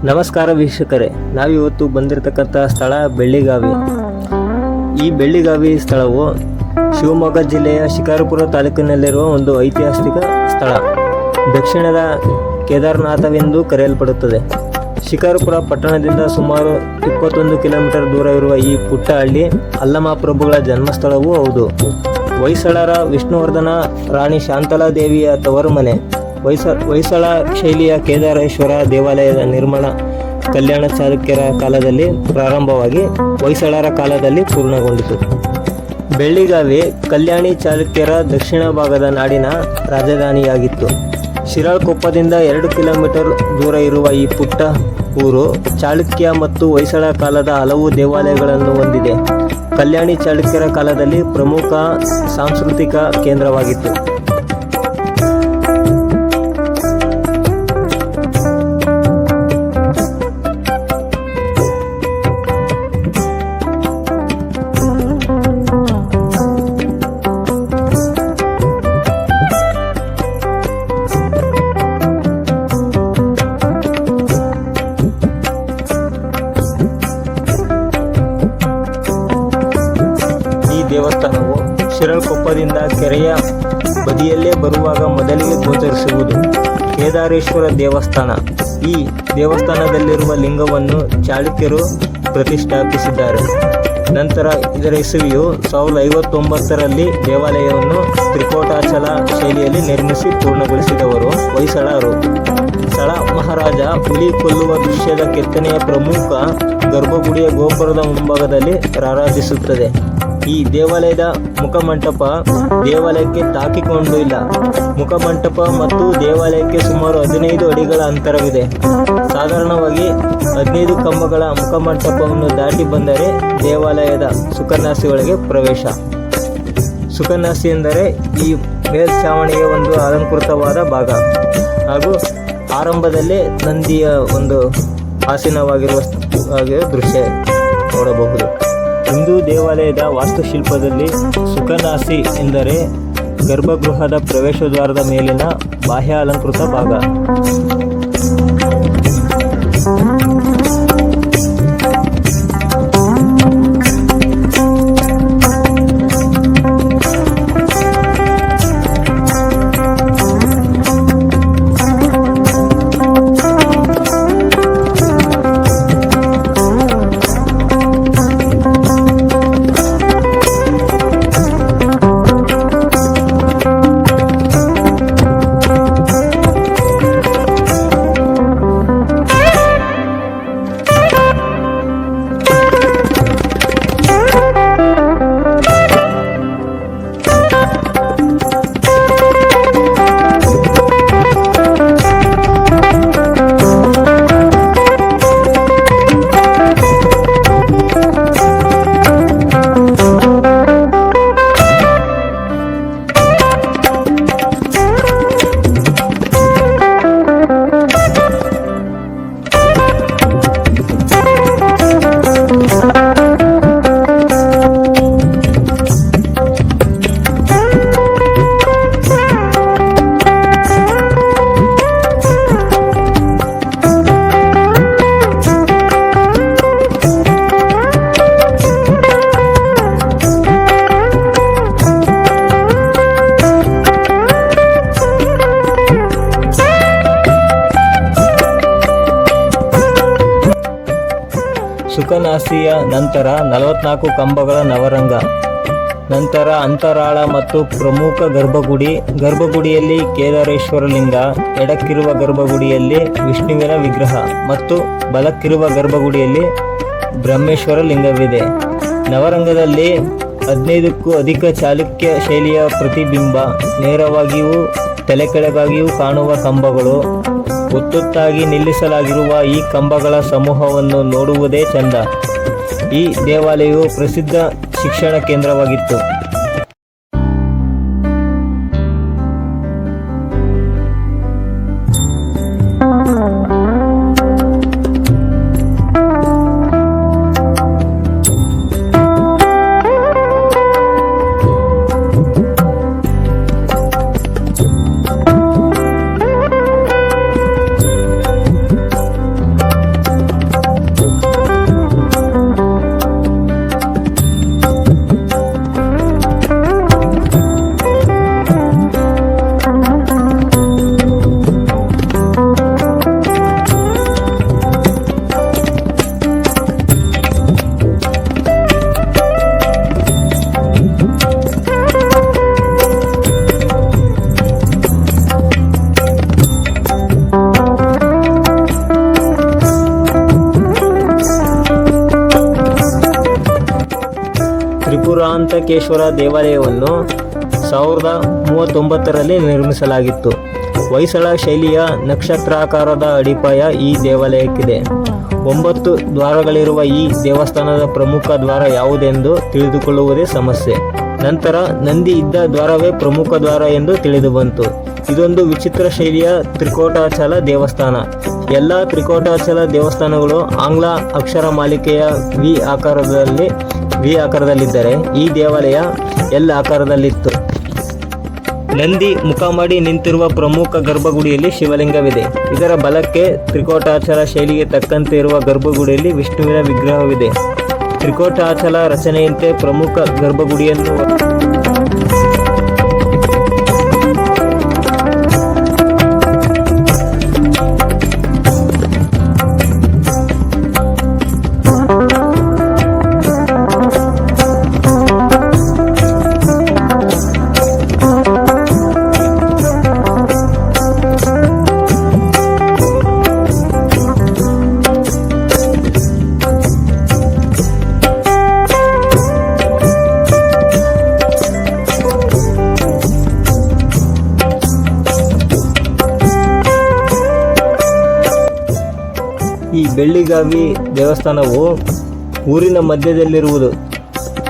ನಮಸ್ಕಾರ ವೀಕ್ಷಕರೇ, ನಾವಿವತ್ತು ಬಂದಿರತಕ್ಕಂಥ ಸ್ಥಳ ಬೆಳ್ಳಿಗಾವಿ. ಈ ಬೆಳ್ಳಿಗಾವಿ ಸ್ಥಳವು ಶಿವಮೊಗ್ಗ ಜಿಲ್ಲೆಯ ಶಿಕಾರಿಪುರ ತಾಲೂಕಿನಲ್ಲಿರುವ ಒಂದು ಐತಿಹಾಸಿಕ ಸ್ಥಳ. ದಕ್ಷಿಣದ ಕೇದಾರನಾಥವೆಂದು ಕರೆಯಲ್ಪಡುತ್ತದೆ. ಶಿಕಾರಿಪುರ ಪಟ್ಟಣದಿಂದ ಸುಮಾರು 21 ಕಿಲೋಮೀಟರ್ ದೂರ ಇರುವ ಈ ಪುಟ್ಟ ಹಳ್ಳಿ ಅಲ್ಲಮ ಪ್ರಭುಗಳ ಜನ್ಮಸ್ಥಳವೂ ಹೌದು. ಹೊಯ್ಸಳರ ವಿಷ್ಣುವರ್ಧನ ರಾಣಿ ಶಾಂತಲಾದೇವಿಯ ತವರು ಮನೆ. ಹೊಯ್ಸಳ ಶೈಲಿಯ ಕೇದಾರೇಶ್ವರ ದೇವಾಲಯದ ನಿರ್ಮಾಣ ಕಲ್ಯಾಣ ಚಾಲುಕ್ಯರ ಕಾಲದಲ್ಲಿ ಪ್ರಾರಂಭವಾಗಿ ಹೊಯ್ಸಳರ ಕಾಲದಲ್ಲಿ ಪೂರ್ಣಗೊಂಡಿತು. ಬೆಳ್ಳಿಗಾವಿ ಕಲ್ಯಾಣಿ ಚಾಲುಕ್ಯರ ದಕ್ಷಿಣ ಭಾಗದ ನಾಡಿನ ರಾಜಧಾನಿಯಾಗಿತ್ತು. ಶಿರಾಳಕೊಪ್ಪದಿಂದ 2 ಕಿಲೋಮೀಟರ್ ದೂರ ಇರುವ ಈ ಪುಟ್ಟ ಊರು ಚಾಲುಕ್ಯ ಮತ್ತು ಹೊಯ್ಸಳ ಕಾಲದ ಹಲವು ದೇವಾಲಯಗಳನ್ನು ಹೊಂದಿದೆ. ಕಲ್ಯಾಣಿ ಚಾಲುಕ್ಯರ ಕಾಲದಲ್ಲಿ ಪ್ರಮುಖ ಸಾಂಸ್ಕೃತಿಕ ಕೇಂದ್ರವಾಗಿತ್ತು. ದೇವಸ್ಥಾನವು ಶಿರಾಳಕೊಪ್ಪದಿಂದ ಕೆರೆಯ ಬದಿಯಲ್ಲೇ ಬರುವಾಗ ಮೊದಲಿಗೆ ಗೋಚರಿಸುವುದು ಕೇದಾರೇಶ್ವರ ದೇವಸ್ಥಾನ. ಈ ದೇವಸ್ಥಾನದಲ್ಲಿರುವ ಲಿಂಗವನ್ನು ಚಾಲುಕ್ಯರು ಪ್ರತಿಷ್ಠಾಪಿಸಿದ್ದಾರೆ. ನಂತರ ಇದರ ಇಸವಿಯು 1059ರಲ್ಲಿ ದೇವಾಲಯವನ್ನು ತ್ರಿಕೋಟಾಚಲ ಶೈಲಿಯಲ್ಲಿ ನಿರ್ಮಿಸಿ ಪೂರ್ಣಗೊಳಿಸಿದವರು ಹೊಯ್ಸಳರು. ಸ್ಥಳ ಮಹಾರಾಜ ಹುಲಿ ಕೊಲ್ಲುವ ದೃಶ್ಯದ ಕೆತ್ತನೆಯ ಪ್ರಮುಖ ಗರ್ಭಗುಡಿಯ ಗೋಪುರದ ಮುಂಭಾಗದಲ್ಲಿ ರಾರಾಜಿಸುತ್ತದೆ. ಈ ದೇವಾಲಯದ ಮುಖಮಂಟಪ ದೇವಾಲಯಕ್ಕೆ ತಾಕಿಕೊಂಡು ಇಲ್ಲ. ಮುಖಮಂಟಪ ಮತ್ತು ದೇವಾಲಯಕ್ಕೆ ಸುಮಾರು 15 ಅಡಿಗಳ ಅಂತರವಿದೆ. ಸಾಧಾರಣವಾಗಿ 15 ಕಂಬಗಳ ಮುಖಮಂಟಪವನ್ನು ದಾಟಿ ಬಂದರೆ ದೇವಾಲಯದ ಸುಖನಾಸಿ ಒಳಗೆ ಪ್ರವೇಶ. ಸುಖನಾಸಿ ಎಂದರೆ ಈ ಮೇಲ್ಛಾವಣಿಗೆ ಒಂದು ಅಲಂಕೃತವಾದ ಭಾಗ ಹಾಗೂ ಆರಂಭದಲ್ಲೇ ನಂದಿಯ ಒಂದು ಆಸೀನವಾಗಿರುವ ದೃಶ್ಯ ನೋಡಬಹುದು. ಹಿಂದೂ ದೇವಾಲಯದ ವಾಸ್ತುಶಿಲ್ಪದಲ್ಲಿ ಸುಖನಾಸಿ ಎಂದರೆ ಗರ್ಭಗೃಹದ ಪ್ರವೇಶದ್ವಾರದ ಮೇಲಿನ ಬಾಹ್ಯ ಅಲಂಕೃತ ಭಾಗ. ಸುಖನಾಸಿಯ ನಂತರ 44 ಕಂಬಗಳ ನವರಂಗ, ನಂತರ ಅಂತರಾಳ ಮತ್ತು ಪ್ರಮುಖ ಗರ್ಭಗುಡಿಯಲ್ಲಿ ಕೇದಾರೇಶ್ವರ ಲಿಂಗ, ಎಡಕ್ಕಿರುವ ಗರ್ಭಗುಡಿಯಲ್ಲಿ ವಿಷ್ಣುವಿನ ವಿಗ್ರಹ ಮತ್ತು ಬಲಕ್ಕಿರುವ ಗರ್ಭಗುಡಿಯಲ್ಲಿ ಬ್ರಹ್ಮೇಶ್ವರ ಲಿಂಗವಿದೆ. ನವರಂಗದಲ್ಲಿ 15ಕ್ಕೂ ಅಧಿಕ ಚಾಲುಕ್ಯ ಶೈಲಿಯ ಪ್ರತಿಬಿಂಬ, ನೇರವಾಗಿಯೂ ತಲೆಕೆಳಗಾಗಿಯೂ ಕಾಣುವ ಕಂಬಗಳು, ಒತ್ತೊತ್ತಾಗಿ ನಿಲ್ಲಿಸಲಾಗಿರುವ ಈ ಕಂಬಗಳ ಸಮೂಹವನ್ನು ನೋಡುವುದೇ ಚಂದ. ಈ ದೇವಾಲಯವು ಪ್ರಸಿದ್ಧ ಶಿಕ್ಷಣ ಕೇಂದ್ರವಾಗಿತ್ತು. ತ್ರಿಕೋಟಾಂತಕೇಶ್ವರ ದೇವಾಲಯವನ್ನು 1039ರಲ್ಲಿ ನಿರ್ಮಿಸಲಾಗಿತ್ತು. ಹೊಯ್ಸಳ ಶೈಲಿಯ ನಕ್ಷತ್ರಾಕಾರದ ಅಡಿಪಾಯ ಈ ದೇವಾಲಯಕ್ಕಿದೆ. 9 ದ್ವಾರಗಳಿರುವ ಈ ದೇವಸ್ಥಾನದ ಪ್ರಮುಖ ದ್ವಾರ ಯಾವುದೆಂದು ತಿಳಿದುಕೊಳ್ಳುವುದೇ ಸಮಸ್ಯೆ. ನಂತರ ನಂದಿ ಇದ್ದ ದ್ವಾರವೇ ಪ್ರಮುಖ ದ್ವಾರ ಎಂದು ತಿಳಿದುಬಂತು. ಇದೊಂದು ವಿಚಿತ್ರ ಶೈಲಿಯ ತ್ರಿಕೋಟಾಚಲ ದೇವಸ್ಥಾನ. ಎಲ್ಲ ತ್ರಿಕೋಟಾಚಲ ದೇವಸ್ಥಾನಗಳು ಆಂಗ್ಲ ಅಕ್ಷರ ಮಾಲಿಕೆಯ ವಿ ಆಕಾರದಲ್ಲಿದ್ದರೆ ಈ ದೇವಾಲಯ ಎಲ್ ಆಕಾರದಲ್ಲಿತ್ತು. ನಂದಿ ಮುಖ ಮಾಡಿ ನಿಂತಿರುವ ಪ್ರಮುಖ ಗರ್ಭಗುಡಿಯಲ್ಲಿ ಶಿವಲಿಂಗವಿದೆ. ಇದರ ಬಲಕ್ಕೆ ತ್ರಿಕೋಟಾಚಲ ಶೈಲಿಗೆ ತಕ್ಕಂತೆ ಇರುವ ಗರ್ಭಗುಡಿಯಲ್ಲಿ ವಿಷ್ಣುವಿನ ವಿಗ್ರಹವಿದೆ. ತ್ರಿಕೋಟಾಚಲ ರಚನೆಯಂತೆ ಪ್ರಮುಖ ಗರ್ಭಗುಡಿಯನ್ನು ಈ ಬೆಳ್ಳಿಗಾವಿ ದೇವಸ್ಥಾನವು ಊರಿನ ಮಧ್ಯದಲ್ಲಿರುವುದು.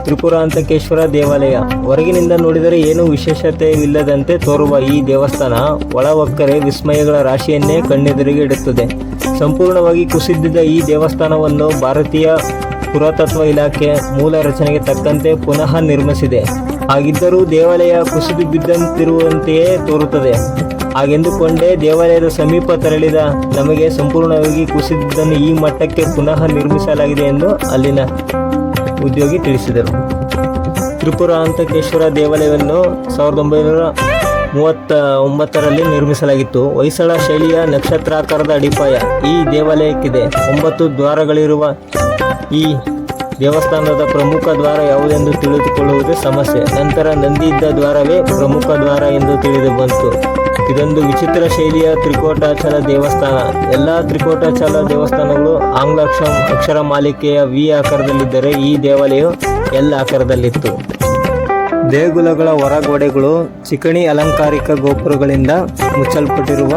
ತ್ರಿಪುರಾಂತಕೇಶ್ವರ ದೇವಾಲಯ ಹೊರಗಿನಿಂದ ನೋಡಿದರೆ ಏನೂ ವಿಶೇಷತೆಯಿಲ್ಲದಂತೆ ತೋರುವ ಈ ದೇವಸ್ಥಾನ ಒಳವಕ್ಕರೆ ವಿಸ್ಮಯಗಳ ರಾಶಿಯನ್ನೇ ಕಣ್ಣೆದುರಿಗೆ ಇಡುತ್ತದೆ. ಸಂಪೂರ್ಣವಾಗಿ ಕುಸಿದಿದ್ದ ಈ ದೇವಸ್ಥಾನವನ್ನು ಭಾರತೀಯ ಪುರಾತತ್ವ ಇಲಾಖೆ ಮೂಲ ರಚನೆಗೆ ತಕ್ಕಂತೆ ಪುನಃ ನಿರ್ಮಿಸಿದೆ. ಹಾಗಿದ್ದರೂ ದೇವಾಲಯ ಕುಸಿದು ಬಿದ್ದಂತಿರುವಂತೆಯೇ ತೋರುತ್ತದೆ. ಹಾಗೆಂದುಕೊಂಡೇ ದೇವಾಲಯದ ಸಮೀಪ ತೆರಳಿದ ನಮಗೆ ಸಂಪೂರ್ಣವಾಗಿ ಕುಸಿದಿದ್ದನ್ನು ಈ ಮಟ್ಟಕ್ಕೆ ಪುನಃ ನಿರ್ಮಿಸಲಾಗಿದೆ ಎಂದು ಅಲ್ಲಿನ ಉದ್ಯೋಗಿ ತಿಳಿಸಿದರು. ತ್ರಿಪುರಾಂತಕೇಶ್ವರ ದೇವಾಲಯವನ್ನು 1939ರಲ್ಲಿ ನಿರ್ಮಿಸಲಾಗಿತ್ತು. ಹೊಯ್ಸಳ ಶೈಲಿಯ ನಕ್ಷತ್ರಾಕಾರದ ಅಡಿಪಾಯ ಈ ದೇವಾಲಯಕ್ಕಿದೆ. 9 ದ್ವಾರಗಳಿರುವ ಈ ದೇವಸ್ಥಾನದ ಪ್ರಮುಖ ದ್ವಾರ ಯಾವುದೆಂದು ತಿಳಿದುಕೊಳ್ಳುವುದೇ ಸಮಸ್ಯೆ. ನಂತರ ನಂದಿ ಇದ್ದ ದ್ವಾರವೇ ಪ್ರಮುಖ ದ್ವಾರ ಎಂದು ತಿಳಿದು ಬಂತು. ಇದೊಂದು ವಿಚಿತ್ರ ಶೈಲಿಯ ತ್ರಿಕೋಟಾಚಲ ದೇವಸ್ಥಾನ. ಎಲ್ಲ ತ್ರಿಕೋಟಾಚಲ ದೇವಸ್ಥಾನಗಳು ಆಂಗ್ಲ ಅಕ್ಷರ ಮಾಲಿಕೆಯ ವಿ ಆಕಾರದಲ್ಲಿದ್ದರೆ ಈ ದೇವಾಲಯವು ಎಲ್ ಆಕಾರದಲ್ಲಿತ್ತು. ದೇಗುಲಗಳ ಹೊರಗೋಡೆಗಳು ಚಿಕಣಿ ಅಲಂಕಾರಿಕ ಗೋಪುರಗಳಿಂದ ಮುಚ್ಚಲ್ಪಟ್ಟಿರುವ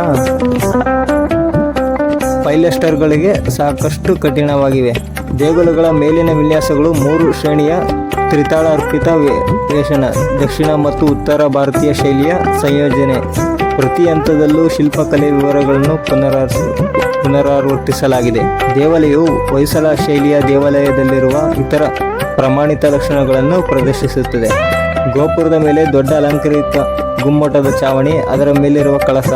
ಪೈಲೆಸ್ಟರ್ಗಳಿಗೆ ಸಾಕಷ್ಟು ಕಠಿಣವಾಗಿವೆ. ದೇಗುಲಗಳ ಮೇಲಿನ ವಿನ್ಯಾಸಗಳು 3 ಶ್ರೇಣಿಯ ತ್ರಿತಾಳ ಅರ್ಪಿತ ವೇಷನ ದಕ್ಷಿಣ ಮತ್ತು ಉತ್ತರ ಭಾರತೀಯ ಶೈಲಿಯ ಸಂಯೋಜನೆ. ಪ್ರತಿ ಹಂತದಲ್ಲೂ ಶಿಲ್ಪಕಲೆ ವಿವರಗಳನ್ನು ಪುನರಾವರ್ತಿಸಲಾಗಿದೆ. ದೇವಾಲಯವು ಹೊಯ್ಸಳ ಶೈಲಿಯ ದೇವಾಲಯದಲ್ಲಿರುವ ಇತರ ಪ್ರಮಾಣಿತ ಲಕ್ಷಣಗಳನ್ನು ಪ್ರದರ್ಶಿಸುತ್ತದೆ. ಗೋಪುರದ ಮೇಲೆ ದೊಡ್ಡ ಅಲಂಕರಿತ ಗುಮ್ಮಟದ ಚಾವಣಿ, ಅದರ ಮೇಲಿರುವ ಕಳಸ,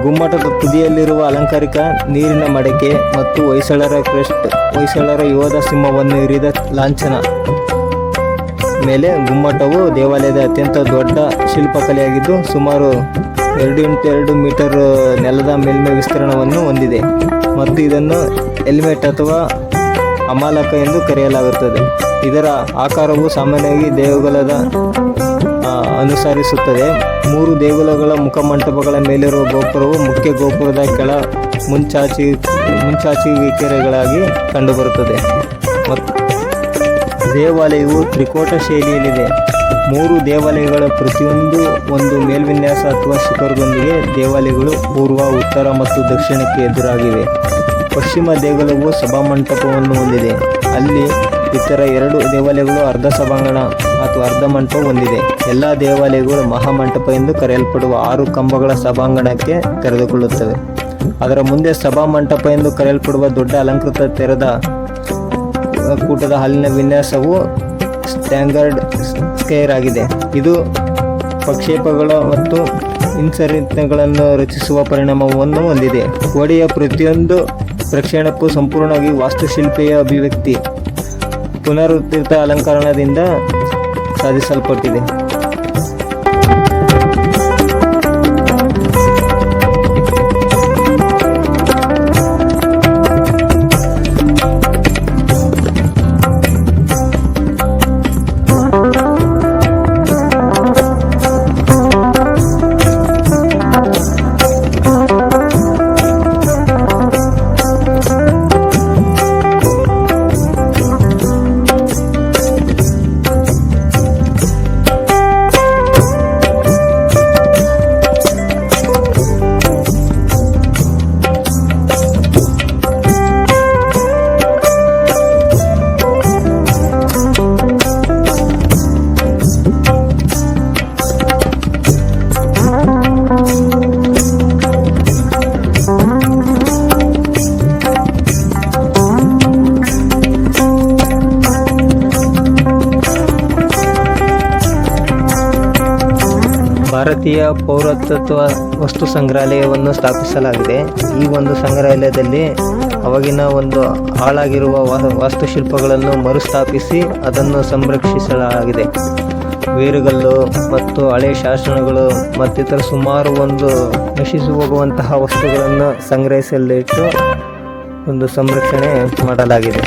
ಗುಮ್ಮಟದ ತುದಿಯಲ್ಲಿರುವ ಅಲಂಕಾರಿಕ ನೀರಿನ ಮಡಕೆ ಮತ್ತು ಹೊಯ್ಸಳರ ಯೋಧ ಸಿಂಹವನ್ನು ಇರಿದ ಲಾಂಛನ ಮೇಲೆ ಗುಮ್ಮಟವು ದೇವಾಲಯದ ಅತ್ಯಂತ ದೊಡ್ಡ ಶಿಲ್ಪಕಲೆಯಾಗಿದ್ದು ಸುಮಾರು 2x2 ಮೀಟರ್ ನೆಲದ ಮೇಲ್ಮೈ ವಿಸ್ತೀರ್ಣವನ್ನು ಹೊಂದಿದೆ ಮತ್ತು ಇದನ್ನು ಹೆಲ್ಮೆಟ್ ಅಥವಾ ಅಮಾಲಕ ಎಂದು ಕರೆಯಲಾಗುತ್ತದೆ. ಇದರ ಆಕಾರವು ಸಾಮಾನ್ಯವಾಗಿ ದೇಗುಲದ ಅನುಸರಿಸುತ್ತದೆ. 3 ದೇಗುಲಗಳ ಮುಖಮಂಟಪಗಳ ಮೇಲಿರುವ ಗೋಪುರವು ಮುಖ್ಯ ಗೋಪುರದ ಕೆಳ ಮುಂಚಾಚುವಿಕೆಗಳಾಗಿ ಕಂಡುಬರುತ್ತದೆ. ಮತ್ತು ದೇವಾಲಯವು ತ್ರಿಕೋಟ ಶೈಲಿಯಲ್ಲಿದೆ. 3 ದೇವಾಲಯಗಳ ಪ್ರತಿಯೊಂದು ಒಂದು ಮೇಲ್ವಿನ್ಯಾಸ ಅಥವಾ ಶಿಖರದೊಂದಿಗೆ ದೇವಾಲಯಗಳು ಪೂರ್ವ, ಉತ್ತರ ಮತ್ತು ದಕ್ಷಿಣಕ್ಕೆ ಎದುರಾಗಿವೆ. ಪಶ್ಚಿಮ ದೇಗುಲವು ಸಭಾಮಂಟಪವನ್ನು ಹೊಂದಿದೆ. ಅಲ್ಲಿ ಇತರ 2 ದೇವಾಲಯಗಳು ಅರ್ಧ ಸಭಾಂಗಣ ಅಥವಾ ಅರ್ಧ ಮಂಟಪ ಹೊಂದಿದೆ. ಎಲ್ಲ ದೇವಾಲಯಗಳು ಮಹಾಮಂಟಪ ಎಂದು ಕರೆಯಲ್ಪಡುವ 6 ಕಂಬಗಳ ಸಭಾಂಗಣಕ್ಕೆ ತೆರೆದುಕೊಳ್ಳುತ್ತವೆ. ಅದರ ಮುಂದೆ ಸಭಾಮಂಟಪ ಎಂದು ಕರೆಯಲ್ಪಡುವ ದೊಡ್ಡ ಅಲಂಕೃತ ತೆರೆದ ಕೂಟದ ಹಾಲಿನ ವಿನ್ಯಾಸವು ಸ್ಟ್ಯಾಂಗರ್ಡ್ ಸ್ಕ್ವೇರ್ ಆಗಿದೆ. ಇದು ಪ್ರಕ್ಷೇಪಗಳು ಮತ್ತು ಇನ್ಸರಿತ್ಗಳನ್ನು ರಚಿಸುವ ಪರಿಣಾಮವನ್ನು ಹೊಂದಿದೆ. ಗೋಡೆಯ ಪ್ರತಿಯೊಂದು ಪ್ರಕ್ಷೇಪವು ಸಂಪೂರ್ಣವಾಗಿ ವಾಸ್ತುಶಿಲ್ಪೀಯ ಅಭಿವ್ಯಕ್ತಿ ಪುನರುತ್ಥಿತ ಅಲಂಕರಣದಿಂದ ಸಾಧಿಸಲ್ಪಟ್ಟಿದೆ. ಭಾರತೀಯ ಪುರಾತತ್ವ ವಸ್ತು ಸಂಗ್ರಹಾಲಯವನ್ನು ಸ್ಥಾಪಿಸಲಾಗಿದೆ. ಈ ಒಂದು ಸಂಗ್ರಹಾಲಯದಲ್ಲಿ ಅವಾಗಿನ ಒಂದು ಹಾಳಾಗಿರುವ ವಾಸ್ತುಶಿಲ್ಪಗಳನ್ನು ಮರುಸ್ಥಾಪಿಸಿ ಅದನ್ನು ಸಂರಕ್ಷಿಸಲಾಗಿದೆ. ಬೇರುಗಲ್ಲು ಮತ್ತು ಹಳೆ ಶಾಸನಗಳು ಮತ್ತಿತರ ಸುಮಾರು ಒಂದು ನಶಿಸಿ ಹೋಗುವಂತಹ ವಸ್ತುಗಳನ್ನು ಸಂಗ್ರಹಿಸಲಿಟ್ಟು ಒಂದು ಸಂರಕ್ಷಣೆ ಮಾಡಲಾಗಿದೆ.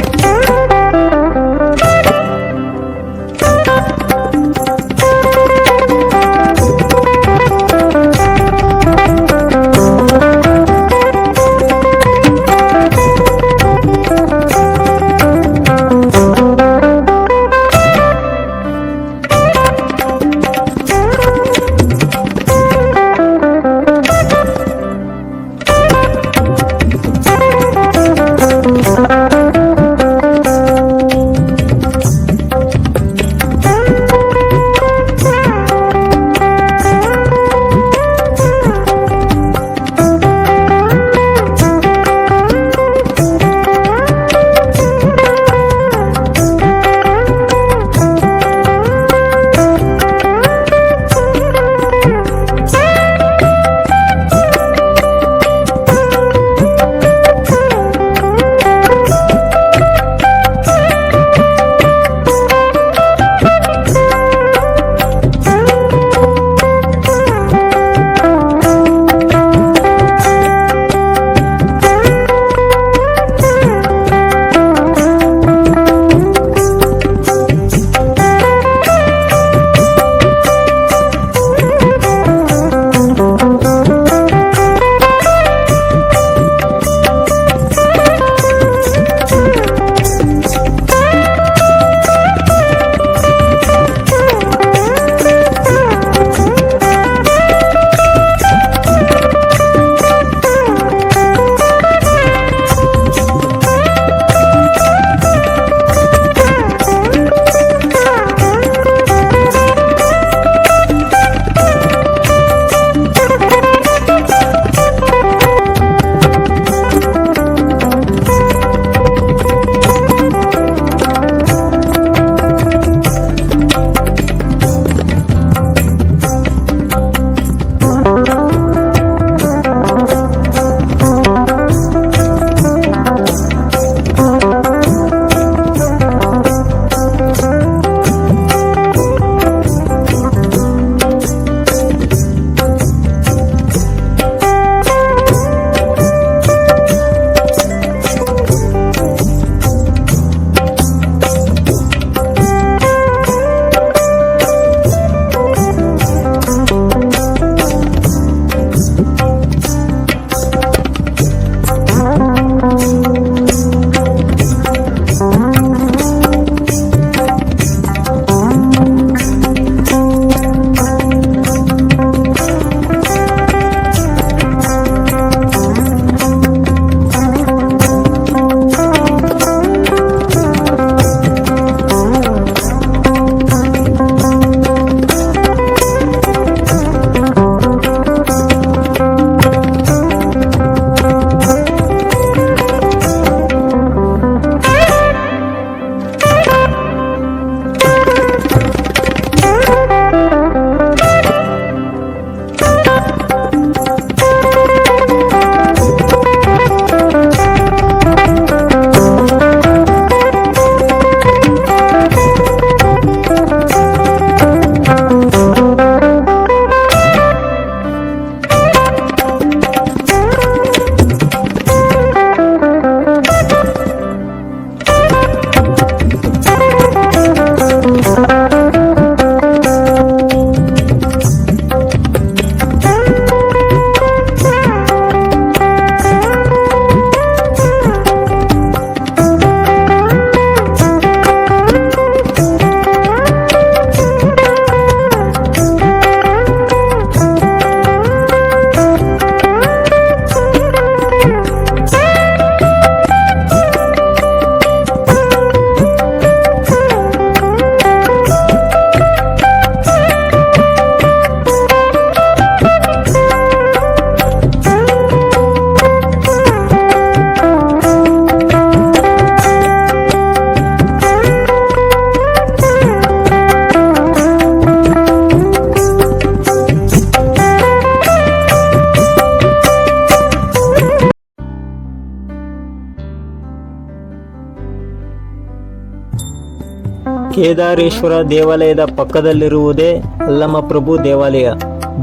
ಕೇದಾರೇಶ್ವರ ದೇವಾಲಯದ ಪಕ್ಕದಲ್ಲಿರುವುದೇ ಅಲ್ಲಮಪ್ರಭು ದೇವಾಲಯ.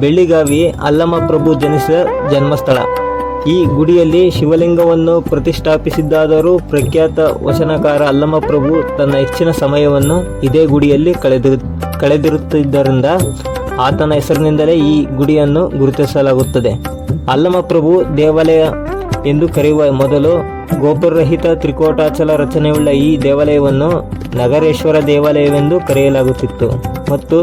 ಬೆಳ್ಳಿಗಾವಿ ಅಲ್ಲಮಪ್ರಭು ಜನಿಸಿದ ಜನ್ಮಸ್ಥಳ. ಈ ಗುಡಿಯಲ್ಲಿ ಶಿವಲಿಂಗವನ್ನು ಪ್ರತಿಷ್ಠಾಪಿಸಿದ್ದಾದರೂ ಪ್ರಖ್ಯಾತ ವಚನಕಾರ ಅಲ್ಲಮಪ್ರಭು ತನ್ನ ಹೆಚ್ಚಿನ ಸಮಯವನ್ನು ಇದೇ ಗುಡಿಯಲ್ಲಿ ಕಳೆದಿರುತ್ತಿದ್ದರಿಂದ ಆತನ ಹೆಸರಿನಿಂದಲೇ ಈ ಗುಡಿಯನ್ನು ಗುರುತಿಸಲಾಗುತ್ತದೆ. ಅಲ್ಲಮಪ್ರಭು ದೇವಾಲಯ ಎಂದು ಕರೆಯುವ ಮೊದಲು ಗೋಪುರರಹಿತ ತ್ರಿಕೋಟಾಚಲ ರಚನೆಯುಳ್ಳ ಈ ದೇವಾಲಯವನ್ನು ನಗರೇಶ್ವರ ದೇವಾಲಯವೆಂದು ಕರೆಯಲಾಗುತ್ತಿತ್ತು ಮತ್ತು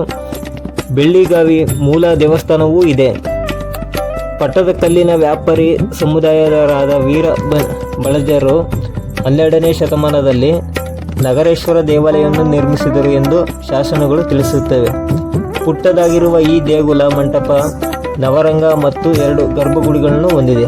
ಬೆಳ್ಳಿಗಾವಿ ಮೂಲ ದೇವಸ್ಥಾನವೂ ಇದೆ. ಪಟ್ಟದಕಲ್ಲಿನ ವ್ಯಾಪಾರಿ ಸಮುದಾಯದವರಾದ ವೀರ ಬಳಜರು 12ನೇ ಶತಮಾನದಲ್ಲಿ ನಗರೇಶ್ವರ ದೇವಾಲಯವನ್ನು ನಿರ್ಮಿಸಿದರು ಎಂದು ಶಾಸನಗಳು ತಿಳಿಸುತ್ತವೆ. ಪುಟ್ಟದಾಗಿರುವ ಈ ದೇಗುಲ ಮಂಟಪ, ನವರಂಗ ಮತ್ತು 2 ಗರ್ಭಗುಡಿಗಳನ್ನು ಹೊಂದಿದೆ.